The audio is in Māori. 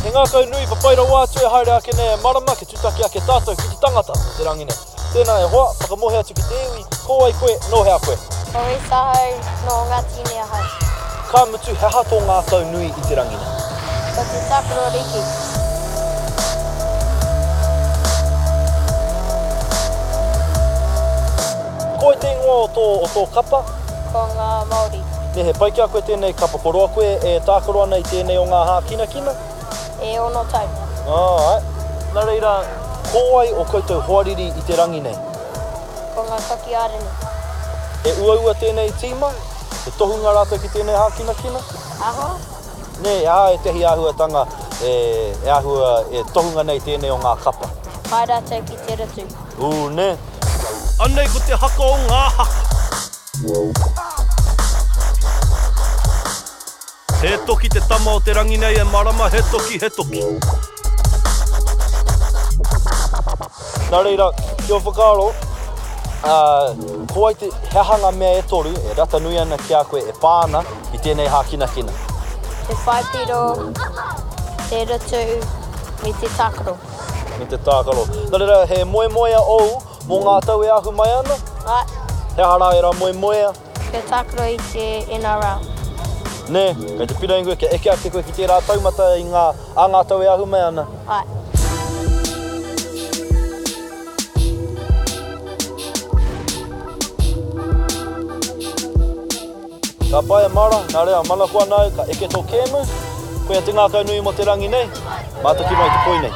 He ngā kau nui papaira wātu e haere ake nei marama ke tutaki ake tātou ki te tangata o te rangi nei. Tēnā e hoa, whakamohe atu ki te iwi, ko ai koe, no hea koe. Ko i sahau no ngā tine ahau. Ka mutu he hato ngā kau nui i te rangi nei. Ko te takaro riki. Ko i te ingoa o tō kapa, Ko ngā Māori. ne he pai kia koe tēnei kapa koroa koe e tākaro ana i tēnei o ngā hā kina kina. E ono tau. Ai. Nā reira, ko ai o koutou hoariri i te rangi nei. Ko ngā kaki areni. E ua tēnei tīma, e tohunga rātou ki tēnei hā kina kina. Aho? Ne, e tehi āhuatanga e āhua e tohunga nei tēnei o ngā kapa. Pai rātou ki te ratu. Ne. Anei ko te haka o ngā haka. He toki te tama o te rangi nei e marama, he toki, he toki. Nā reira, kia whakaaro, ko ai te hehanga mea e toru, e rata nui ana ki a koe e pāna i tēnei hā kina kina. Te whaipiro, te ratu, me te takaro. Me te tākaro. Nā reira, he moe moea ou mō ngā tau e ahu mai ana. Ai, He hara e rā moe moea. te takaro i te NRL. Ne, kei te pira ingoe, ke eke ake koe ki te rā taumata i ngā tau e ahu mai ana. Ai. Ka pai e mara, nā rea, mana kua nau, ka eke tō kēmu. Koe te ngā kau nui mo te rangi nei, mātaki mai te koe nei.